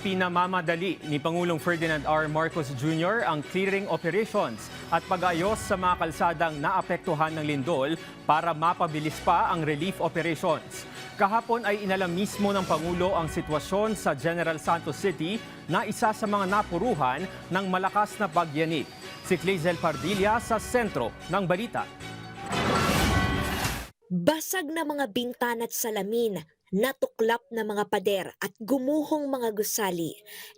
Ipinamamadali ni Pangulong Ferdinand R. Marcos Jr. ang clearing operations at pag-ayos sa mga kalsadang naapektuhan ng lindol para mapabilis pa ang relief operations. Kahapon ay inalam mismo ng Pangulo ang sitwasyon sa General Santos City na isa sa mga napuruhan ng malakas na pagyanig. Si Clazel Pardilla sa sentro ng balita. Basag na mga bintana at salamin, natuklap na mga pader at gumuhong mga gusali.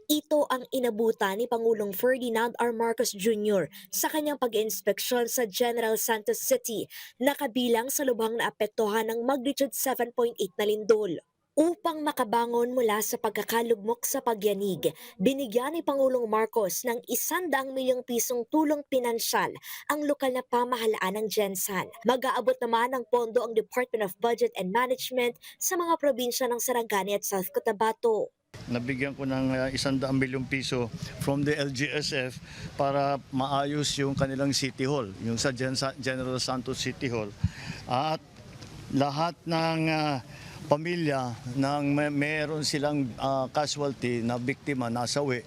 Ito ang inabutan ni Pangulong Ferdinand R. Marcos Jr. sa kanyang pag-inspeksyon sa General Santos City na kabilang sa lubhang naapektuhan ng magnitude 7.8 na lindol. Upang makabangon mula sa pagkakalugmok sa pagyanig, binigyan ni Pangulong Marcos ng 100 milyong pisong tulong pinansyal ang lokal na pamahalaan ng Gensan. Mag-aabot naman ng pondo ang Department of Budget and Management sa mga probinsya ng Sarangani at South Cotabato. Nabigyan ko ng 100 milyong piso from the LGSF para maayos yung kanilang City Hall, yung sa General Santos City Hall. At lahat ng pamilya nang meron silang casualty na biktima, nasawi,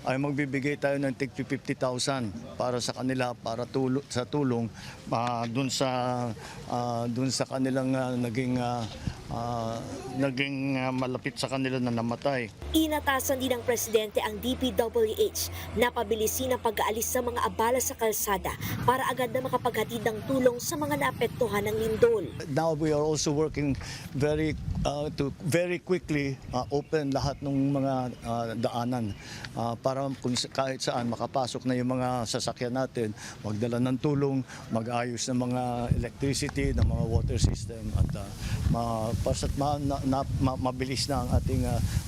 ay magbibigay tayo ng tig 50,000 para sa kanila, para sa tulong dun sa kanilang naging malapit sa kanila na namatay. Inatasan din ng Presidente ang DPWH na pabilisin ang pag-aalis sa mga abala sa kalsada para agad na makapaghatid ng tulong sa mga naapektuhan ng lindol. Now we are also working to very quickly open lahat ng mga daanan para kung kahit saan makapasok na yung mga sasakyan natin, magdala ng tulong, mag-ayos ng mga electricity, ng mga water system at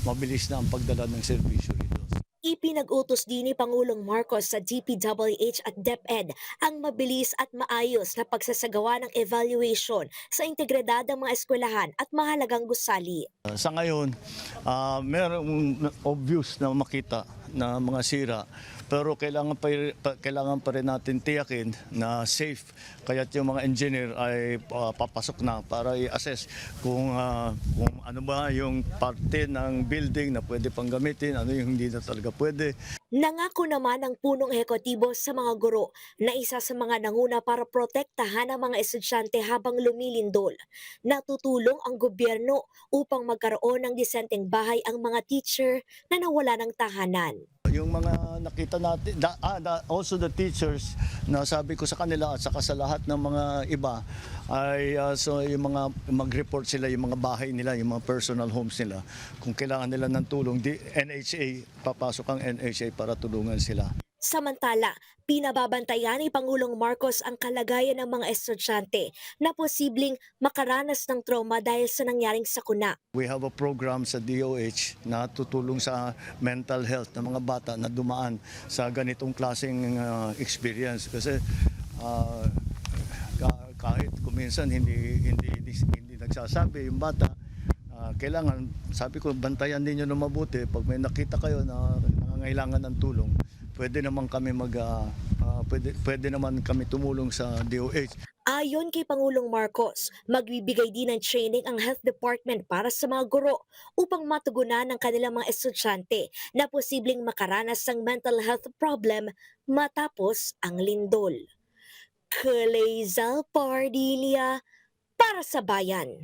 mabilis na ang pagdala ng serbisyo rito. Ipinag-utos din ni Pangulong Marcos sa DPWH at DepEd ang mabilis at maayos na pagsasagawa ng evaluation sa integridad ng mga eskwelahan at mahalagang gusali. Sa ngayon, merong obvious na makita na mga sira, pero kailangan pa rin natin tiyakin na safe. Kaya't yung mga engineer ay papasok na para i-assess kung ano ba yung parte ng building na pwede pang gamitin, ano yung hindi na talaga pwede. Nangako naman ang punong ehekutibo sa mga guro na isa sa mga nanguna para protektahan ang mga estudyante habang lumilindol. Natutulong ang gobyerno upang magkaroon ng disenteng bahay ang mga teacher na nawala ng tahanan. Yung mga nakita natin, also the teachers, na sabi ko sa kanila at saka sa lahat ng mga iba, ay so yung mga mag-report sila, yung mga bahay nila, yung mga personal homes nila, kung kailangan nila ng tulong, NHA, papasok ang NHA para tulungan sila. Samantala, pinababantayan ni Pangulong Marcos ang kalagayan ng mga estudyante na posibleng makaranas ng trauma dahil sa nangyaring sakuna. We have a program sa DOH na tutulong sa mental health ng mga bata na dumaan sa ganitong klaseng experience. Kasi kahit kuminsan hindi nagsasabi yung bata, kailangan, sabi ko, bantayan ninyo na mabuti. Pag may nakita kayo na nangangailangan ng tulong, pwede naman kami tumulong sa DOH. Ayon kay Pangulong Marcos, magbibigay din ng training ang Health Department para sa mga guro upang matugunan ng kanilang mga estudyante na posibleng makaranas ng mental health problem matapos ang lindol. Clazel Pardilla para sa Bayan.